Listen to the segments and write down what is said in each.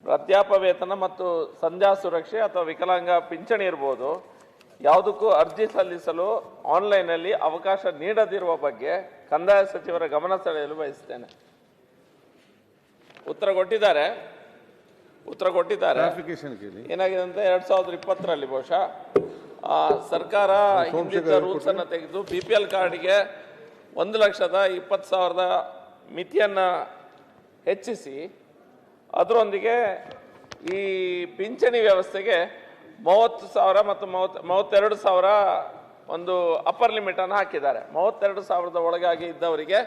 ವೃದ್ಧಾಪ್ಯ ವೇತನ ಮತ್ತು ಸಂಧ್ಯಾ ಸುರಕ್ಷೆ ಅಥವಾ ವಿಕಲಾಂಗ ಪಿಂಚಣಿ ಇರ್ಬೋದು, ಯಾವುದಕ್ಕೂ ಅರ್ಜಿ ಸಲ್ಲಿಸಲು ಆನ್ಲೈನ್ನಲ್ಲಿ ಅವಕಾಶ ನೀಡದಿರುವ ಬಗ್ಗೆ ಕಂದಾಯ ಸಚಿವರ ಗಮನ ಸೆಳೆಯಲು ಬಯಸುತ್ತೇನೆ. ಉತ್ತರ ಕೊಟ್ಟಿದ್ದಾರೆ. ಏನಾಗಿದೆ ಅಂತ 2020ರಲ್ಲಿ ಬಹುಶಃ ಸರ್ಕಾರ ಹಿಂದಿದ್ದ ರೂಲ್ಸ್ ಅನ್ನು ತೆಗೆದು BPL ಕಾರ್ಡ್ಗೆ 1,20,000 ಮಿತಿಯನ್ನ ಹೆಚ್ಚಿಸಿ ಅದರೊಂದಿಗೆ ಈ ಪಿಂಚಣಿ ವ್ಯವಸ್ಥೆಗೆ 30,000 ಮತ್ತು 32,000 ಒಂದು ಅಪ್ಪರ್ ಲಿಮಿಟ್ ಅನ್ನು ಹಾಕಿದ್ದಾರೆ. 32,000 ಒಳಗಾಗಿ ಇದ್ದವರಿಗೆ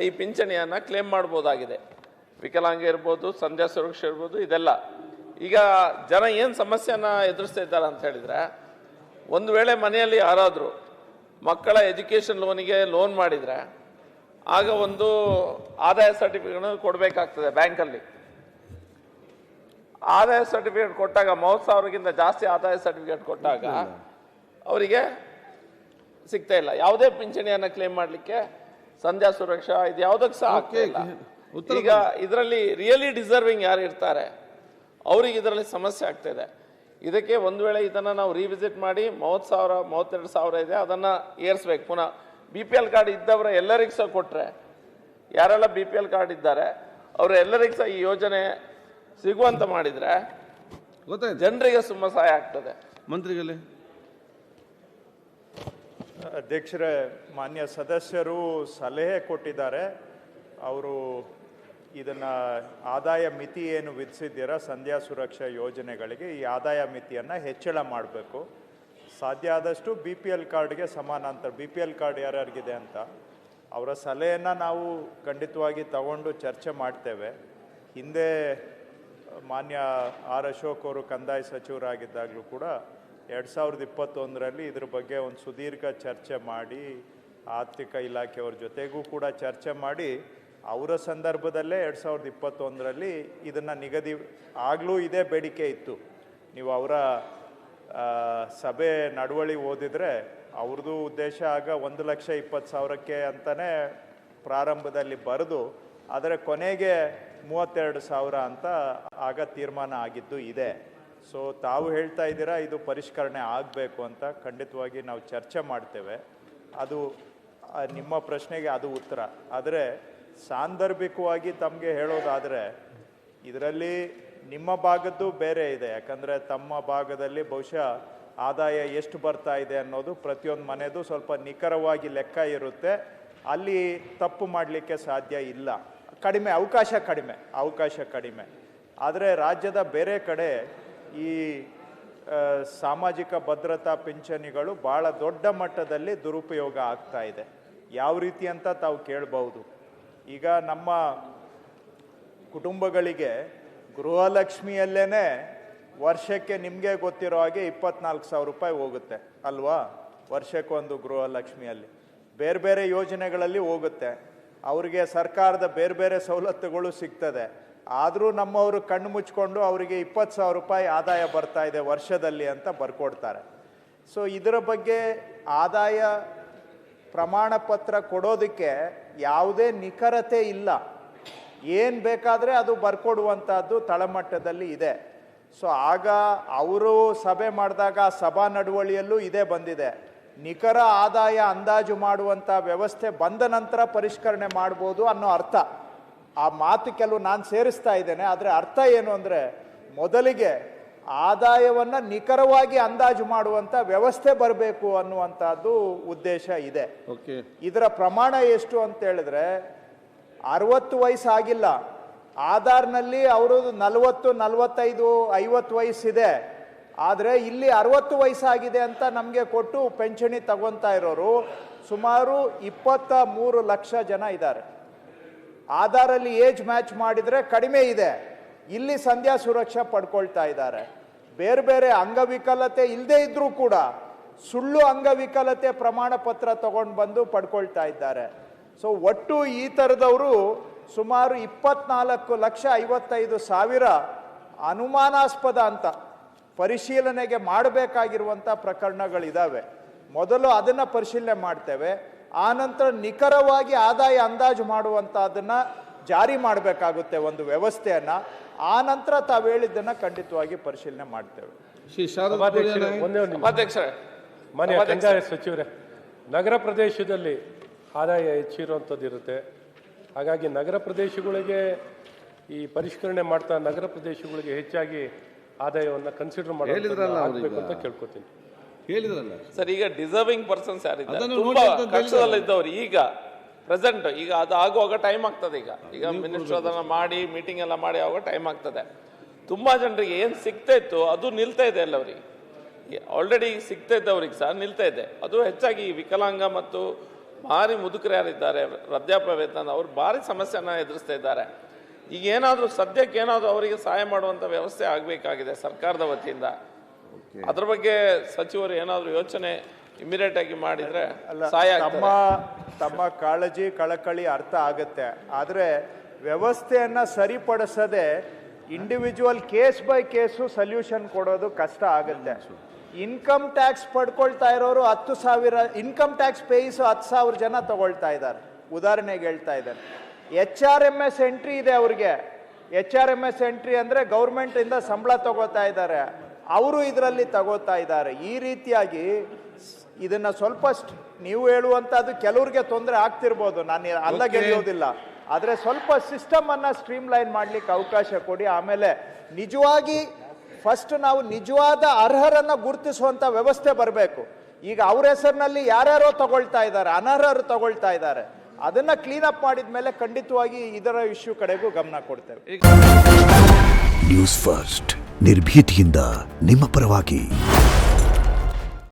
ಈ ಪಿಂಚಣಿಯನ್ನು ಕ್ಲೇಮ್ ಮಾಡ್ಬೋದಾಗಿದೆ. ವಿಕಲಾಂಗ ಇರ್ಬೋದು, ಸಂಧ್ಯಾ ಸುರಕ್ಷೆ ಇರ್ಬೋದು, ಇದೆಲ್ಲ. ಈಗ ಜನ ಏನು ಸಮಸ್ಯೆನ ಎದುರಿಸ್ತಾ ಇದ್ದಾರೆ ಅಂತ ಹೇಳಿದ್ರೆ, ಒಂದು ವೇಳೆ ಮನೆಯಲ್ಲಿ ಯಾರಾದರೂ ಮಕ್ಕಳ ಎಜುಕೇಷನ್ ಲೋನಿಗೆ ಲೋನ್ ಮಾಡಿದರೆ ಆಗ ಒಂದು ಆದಾಯ ಸರ್ಟಿಫಿಕೇಟ್ ಕೊಡಬೇಕಾಗ್ತದೆ ಬ್ಯಾಂಕಲ್ಲಿ. ಆದಾಯ ಸರ್ಟಿಫಿಕೇಟ್ ಕೊಟ್ಟಾಗ 30,000ಗಿಂತ ಜಾಸ್ತಿ ಆದಾಯ ಸರ್ಟಿಫಿಕೇಟ್ ಕೊಟ್ಟಾಗ ಅವರಿಗೆ ಸಿಗ್ತಾ ಇಲ್ಲ. ಯಾವುದೇ ಪಿಂಚಣಿಯನ್ನು ಕ್ಲೇಮ್ ಮಾಡಲಿಕ್ಕೆ ಸಂಧ್ಯಾ ಸುರಕ್ಷಾ ಇದು ಯಾವುದಕ್ಕೆ ಸಹ ಆಗ್ತಾ ಇಲ್ಲ. ಈಗ ಇದರಲ್ಲಿ ರಿಯಲಿ ಡಿಸರ್ವಿಂಗ್ ಯಾರು ಇರ್ತಾರೆ ಅವ್ರಿಗೆ ಇದರಲ್ಲಿ ಸಮಸ್ಯೆ ಆಗ್ತಾ ಇದೆ. ಇದಕ್ಕೆ ಒಂದು ವೇಳೆ ಇದನ್ನು ನಾವು ರಿವಿಸಿಟ್ ಮಾಡಿ 30,000 32,000 ಇದೆ, ಅದನ್ನು ಏರಿಸ್ಬೇಕು ಪುನಃ. BPL ಕಾರ್ಡ್ ಇದ್ದವರ ಎಲ್ಲರಿಗೂ ಸಹ ಕೊಟ್ಟರೆ, ಯಾರೆಲ್ಲ BPL ಕಾರ್ಡ್ ಇದ್ದಾರೆ ಅವರು ಎಲ್ಲರಿಗೂ ಸಹ ಈ ಯೋಜನೆ ಸಿಗುವಂತ ಮಾಡಿದ್ರೆ ಜನರಿಗೆ ತುಂಬ ಸಹಾಯ ಆಗ್ತದೆ. ಮಂತ್ರಿಗಳೇ, ಅಧ್ಯಕ್ಷರೇ, ಮಾನ್ಯ ಸದಸ್ಯರು ಸಲಹೆ ಕೊಟ್ಟಿದ್ದಾರೆ. ಅವರು ಇದನ್ನು ಆದಾಯ ಮಿತಿ ಏನು ವಿಧಿಸಿದ್ದೀರಾ ಸಂಧ್ಯಾ ಸುರಕ್ಷಾ ಯೋಜನೆಗಳಿಗೆ, ಈ ಆದಾಯ ಮಿತಿಯನ್ನು ಹೆಚ್ಚಳ ಮಾಡಬೇಕು. ಸಾಧ್ಯ ಆದಷ್ಟು BPL ಕಾರ್ಡ್ಗೆ ಸಮಾನಾಂತರ BPL ಕಾರ್ಡ್ ಯಾರ್ಯಾರಿಗಿದೆ ಅಂತ ಅವರ ಸಲಹೆಯನ್ನು ನಾವು ಖಂಡಿತವಾಗಿ ತಗೊಂಡು ಚರ್ಚೆ ಮಾಡ್ತೇವೆ. ಹಿಂದೆ ಮಾನ್ಯ ಆರ್ ಅಶೋಕ್ ಅವರು ಕಂದಾಯ ಸಚಿವರಾಗಿದ್ದಾಗಲೂ ಕೂಡ 2021ರಲ್ಲಿ ಇದ್ರ ಬಗ್ಗೆ ಒಂದು ಸುದೀರ್ಘ ಚರ್ಚೆ ಮಾಡಿ ಆರ್ಥಿಕ ಇಲಾಖೆಯವ್ರ ಜೊತೆಗೂ ಕೂಡ ಚರ್ಚೆ ಮಾಡಿ ಅವರ ಸಂದರ್ಭದಲ್ಲೇ 2021ರಲ್ಲಿ ಇದನ್ನು ನಿಗದಿ ಆಗಲೂ ಇದೇ ಬೇಡಿಕೆ ಇತ್ತು. ನೀವು ಅವರ ಸಭೆ ನಡವಳಿ ಓದಿದರೆ ಅವ್ರದ್ದು ಉದ್ದೇಶ ಆಗ 1,20,000ಕ್ಕೆ ಅಂತಲೇ ಪ್ರಾರಂಭದಲ್ಲಿ ಬರೆದು ಆದರೆ ಕೊನೆಗೆ 32,000 ಅಂತ ಆಗ ತೀರ್ಮಾನ ಆಗಿದ್ದು ಇದೆ. ಸೊ ತಾವು ಹೇಳ್ತಾ ಇದ್ದೀರಾ ಇದು ಪರಿಷ್ಕರಣೆ ಆಗಬೇಕು ಅಂತ, ಖಂಡಿತವಾಗಿ ನಾವು ಚರ್ಚೆ ಮಾಡ್ತೇವೆ. ಅದು ನಿಮ್ಮ ಪ್ರಶ್ನೆಗೆ ಅದು ಉತ್ತರ. ಆದರೆ ಸಾಂದರ್ಭಿಕವಾಗಿ ತಮಗೆ ಹೇಳೋದಾದರೆ ಇದರಲ್ಲಿ ನಿಮ್ಮ ಭಾಗದ್ದು ಬೇರೆ ಇದೆ. ಯಾಕಂದರೆ ತಮ್ಮ ಭಾಗದಲ್ಲಿ ಬಹುಶಃ ಆದಾಯ ಎಷ್ಟು ಬರ್ತಾ ಇದೆ ಅನ್ನೋದು ಪ್ರತಿಯೊಂದು ಮನೆಯದು ಸ್ವಲ್ಪ ನಿಖರವಾಗಿ ಲೆಕ್ಕ ಇರುತ್ತೆ. ಅಲ್ಲಿ ತಪ್ಪು ಮಾಡಲಿಕ್ಕೆ ಸಾಧ್ಯ ಇಲ್ಲ. ಅವಕಾಶ ಕಡಿಮೆ. ಆದರೆ ರಾಜ್ಯದ ಬೇರೆ ಕಡೆ ಈ ಸಾಮಾಜಿಕ ಭದ್ರತಾ ಪಿಂಚಣಿಗಳು ಭಾಳ ದೊಡ್ಡ ಮಟ್ಟದಲ್ಲಿ ದುರುಪಯೋಗ ಆಗ್ತಾ ಇದೆ. ಯಾವ ರೀತಿ ಅಂತ ತಾವು ಕೇಳಬಹುದು. ಈಗ ನಮ್ಮ ಕುಟುಂಬಗಳಿಗೆ ಗೃಹಲಕ್ಷ್ಮಿಯಲ್ಲೇ ವರ್ಷಕ್ಕೆ ನಿಮಗೆ ಗೊತ್ತಿರೋ ಹಾಗೆ 24,000 ರೂಪಾಯಿ ಹೋಗುತ್ತೆ ಅಲ್ವಾ? ವರ್ಷಕ್ಕೊಂದು ಗೃಹಲಕ್ಷ್ಮಿಯಲ್ಲಿ ಬೇರೆ ಬೇರೆ ಯೋಜನೆಗಳಲ್ಲಿ ಹೋಗುತ್ತೆ. ಅವರಿಗೆ ಸರ್ಕಾರದ ಬೇರೆ ಬೇರೆ ಸವಲತ್ತುಗಳು ಸಿಗ್ತದೆ. ಆದರೂ ನಮ್ಮವರು ಕಣ್ಣು ಮುಚ್ಕೊಂಡು ಅವರಿಗೆ 20,000 ರೂಪಾಯಿ ಆದಾಯ ಬರ್ತಾ ಇದೆ ವರ್ಷದಲ್ಲಿ ಅಂತ ಬರ್ಕೊಡ್ತಾರೆ. ಸೊ ಇದರ ಬಗ್ಗೆ ಆದಾಯ ಪ್ರಮಾಣ ಪತ್ರ ಕೊಡೋದಕ್ಕೆ ಯಾವುದೇ ನಿಖರತೆ ಇಲ್ಲ. ಏನು ಬೇಕಾದರೆ ಅದು ಬರ್ಕೊಡುವಂಥದ್ದು ತಳಮಟ್ಟದಲ್ಲಿ ಇದೆ. ಸೊ ಆಗ ಅವರು ಸಭೆ ಮಾಡಿದಾಗ ಸಭಾ ನಡವಳಿಯಲ್ಲೂ ಇದೇ ಬಂದಿದೆ. ನಿಖರ ಆದಾಯ ಅಂದಾಜು ಮಾಡುವಂಥ ವ್ಯವಸ್ಥೆ ಬಂದ ನಂತರ ಪರಿಷ್ಕರಣೆ ಮಾಡ್ಬೋದು ಅನ್ನೋ ಅರ್ಥ. ಆ ಮಾತು ಕೆಲವು ನಾನು ಸೇರಿಸ್ತಾ ಇದ್ದೇನೆ. ಆದರೆ ಅರ್ಥ ಏನು ಅಂದರೆ ಮೊದಲಿಗೆ ಆದಾಯವನ್ನು ನಿಖರವಾಗಿ ಅಂದಾಜು ಮಾಡುವಂಥ ವ್ಯವಸ್ಥೆ ಬರಬೇಕು ಅನ್ನುವಂಥದ್ದು ಉದ್ದೇಶ ಇದೆ. ಇದರ ಪ್ರಮಾಣ ಎಷ್ಟು ಅಂತ ಹೇಳಿದ್ರೆ 60 ವಯಸ್ಸಾಗಿಲ್ಲ. ಆಧಾರ್ನಲ್ಲಿ ಅವರು 40, 45, 50 ವಯಸ್ಸಿದೆ. ಆದರೆ ಇಲ್ಲಿ 60 ವಯಸ್ಸಾಗಿದೆ ಅಂತ ನಮಗೆ ಕೊಟ್ಟು ಪೆನ್ಷನಿ ತಗೊತಾ ಇರೋರು ಸುಮಾರು 23 ಲಕ್ಷ ಜನ ಇದ್ದಾರೆ. ಆಧಾರಲ್ಲಿ ಏಜ್ ಮ್ಯಾಚ್ ಮಾಡಿದರೆ ಕಡಿಮೆ ಇದೆ. ಇಲ್ಲಿ ಸಂಧ್ಯಾ ಸುರಕ್ಷಾ ಪಡ್ಕೊಳ್ತಾ ಇದ್ದಾರೆ. ಬೇರೆ ಬೇರೆ ಅಂಗವಿಕಲತೆ ಇಲ್ಲದೇ ಇದ್ರೂ ಕೂಡ ಸುಳ್ಳು ಅಂಗವಿಕಲತೆ ಪ್ರಮಾಣ ಪತ್ರ ತಗೊಂಡು ಬಂದು ಪಡ್ಕೊಳ್ತಾ ಇದ್ದಾರೆ. ಸೊ ಒಟ್ಟು ಈ ಥರದವರು ಸುಮಾರು 24,55,000 ಅನುಮಾನಾಸ್ಪದ ಅಂತ ಪರಿಶೀಲನೆಗೆ ಮಾಡಬೇಕಾಗಿರುವಂಥ ಪ್ರಕರಣಗಳಿದ್ದಾವೆ. ಮೊದಲು ಅದನ್ನು ಪರಿಶೀಲನೆ ಮಾಡ್ತೇವೆ. ಆನಂತರ ನಿಖರವಾಗಿ ಆದಾಯ ಅಂದಾಜು ಮಾಡುವಂಥದ್ದನ್ನು ಜಾರಿ ಮಾಡಬೇಕಾಗುತ್ತೆ ಒಂದು ವ್ಯವಸ್ಥೆಯನ್ನು. ಆ ನಂತರ ತಾವು ಹೇಳಿದ್ದನ್ನು ಖಂಡಿತವಾಗಿ ಪರಿಶೀಲನೆ ಮಾಡ್ತೇವೆ. ಸಭಾಧ್ಯಕ್ಷರೇ, ಮಾನ್ಯ ಕಂದಾಯ ಸಚಿವರೇ, ನಗರ ಪ್ರದೇಶದಲ್ಲಿ ಆದಾಯ ಹೆಚ್ಚಿರುವಂಥದ್ದು ಇರುತ್ತೆ. ಹಾಗಾಗಿ ನಗರ ಪ್ರದೇಶಗಳಿಗೆ ಈ ಪರಿಷ್ಕರಣೆ ಮಾಡ್ತಾ ನಗರ ಪ್ರದೇಶಗಳಿಗೆ ಹೆಚ್ಚಾಗಿ ಆದಾಯವನ್ನು ಕನ್ಸಿಡರ್ ಮಾಡಬೇಕು ಅಂತ ಕೇಳ್ಕೊತೀನಿ. ಸರ್, ಈಗ ಡಿಸರ್ವಿಂಗ್ ಪರ್ಸನ್ಸ್ ಯಾರಿದ್ದಾರೆ, ತುಂಬಾ ಕಷ್ಟದಲ್ಲಿದ್ದವ್ರು, ಈಗ ಪ್ರೆಸೆಂಟ್ ಈಗ ಅದು ಆಗುವಾಗ ಟೈಮ್ ಆಗ್ತದೆ. ಈಗ ಮಿನಿಸ್ಟರ್ ಅದನ್ನ ಮಾಡಿ ಮೀಟಿಂಗ್ ಎಲ್ಲ ಮಾಡಿ ಆಗುವಾಗ ಟೈಮ್ ಆಗ್ತದೆ. ತುಂಬಾ ಜನರಿಗೆ ಏನ್ ಸಿಗ್ತಾ ಇತ್ತು ಅದು ನಿಲ್ತಾ ಇದೆ ಅಲ್ಲ, ಅವರಿಗೆ ಆಲ್ರೆಡಿ ಸಿಗ್ತಾ ಇದ್ದವ್ರಿಗೆ ಸಹ ನಿಲ್ತಾ ಇದೆ. ಅದು ಹೆಚ್ಚಾಗಿ ವಿಕಲಾಂಗ ಮತ್ತು ಭಾರಿ ಮುದುಕರು ಯಾರಿದ್ದಾರೆ, ವೃದ್ಧಾಪ್ಯ ವೇತನ, ಅವ್ರು ಭಾರಿ ಸಮಸ್ಯೆನ ಎದುರಿಸ್ತಾ ಇದ್ದಾರೆ. ಈಗ ಏನಾದರೂ ಸದ್ಯಕ್ಕೆ ಏನಾದರೂ ಅವರಿಗೆ ಸಹಾಯ ಮಾಡುವಂಥ ವ್ಯವಸ್ಥೆ ಆಗಬೇಕಾಗಿದೆ ಸರ್ಕಾರದ ವತಿಯಿಂದ. ಅದ್ರ ಬಗ್ಗೆ ಸಚಿವರು ಏನಾದರೂ ಯೋಚನೆ ಇಮಿಡಿಯೇಟ್ ಆಗಿ ಮಾಡಿದ್ರೆ ಸಹಾಯ ಆಗ್ತದೆ. ತಮ್ಮ ಕಾಳಜಿ ಕಳಕಳಿ ಅರ್ಥ ಆಗುತ್ತೆ. ಆದರೆ ವ್ಯವಸ್ಥೆಯನ್ನು ಸರಿಪಡಿಸದೆ individual case by case solution ಕೊಡೋದು ಕಷ್ಟ ಆಗುತ್ತೆ. ಇನ್ಕಮ್ ಟ್ಯಾಕ್ಸ್ ಪಡ್ಕೊಳ್ತಾ ಇರೋರು 10,000 ಇನ್ಕಮ್ ಟ್ಯಾಕ್ಸ್ ಪೇಯಿಸು 10,000 ಜನ ತಗೊಳ್ತಾ ಇದ್ದಾರೆ. ಉದಾಹರಣೆಗೆ ಹೇಳ್ತಾ ಇದ್ದಾರೆ. HRMS ಎಂಟ್ರಿ ಇದೆ ಅವ್ರಿಗೆ. HRMS ಎಂಟ್ರಿ ಅಂದರೆ ಗೌರ್ಮೆಂಟಿಂದ ಸಂಬಳ ತಗೋತಾ ಇದ್ದಾರೆ, ಅವರು ಇದರಲ್ಲಿ ತಗೋತಾ ಇದ್ದಾರೆ. ಈ ರೀತಿಯಾಗಿ ಇದನ್ನು ಸ್ವಲ್ಪ ನೀವು ಹೇಳುವಂಥದ್ದು ಕೆಲವ್ರಿಗೆ ತೊಂದರೆ ಆಗ್ತಿರ್ಬೋದು, ನಾನು ಅಲ್ಲ ಗೆಲ್ಲೋದಿಲ್ಲ. ಆದರೆ ಸ್ವಲ್ಪ ಸಿಸ್ಟಮನ್ನು ಸ್ಟ್ರೀಮ್ಲೈನ್ ಮಾಡಲಿಕ್ಕೆ ಅವಕಾಶ ಕೊಡಿ. ಆಮೇಲೆ ನಿಜವಾಗಿ ಫಸ್ಟ್ ನಾವು ನಿಜವಾದ ಅರ್ಹರನ್ನು ಗುರುತಿಸುವಂಥ ವ್ಯವಸ್ಥೆ ಬರಬೇಕು. ಈಗ ಅವ್ರ ಹೆಸರಿನಲ್ಲಿ ಯಾರ್ಯಾರೋ ತಗೊಳ್ತಾ ಇದ್ದಾರೆ, ಅನರ್ಹರು ತಗೊಳ್ತಾ ಇದ್ದಾರೆ. ಅದನ್ನು ಕ್ಲೀನಪ್ ಮಾಡಿದ ಮೇಲೆ ಖಂಡಿತವಾಗಿ ಇದರ ಇಶ್ಯೂ ಕಡೆಗೂ ಗಮನ ಕೊಡ್ತೇವೆ. ನ್ಯೂಸ್ ಫಸ್ಟ್ ನಿರ್ಭೀತಿಯಿಂದ ನಿಮ್ಮ ಪರವಾಗಿ.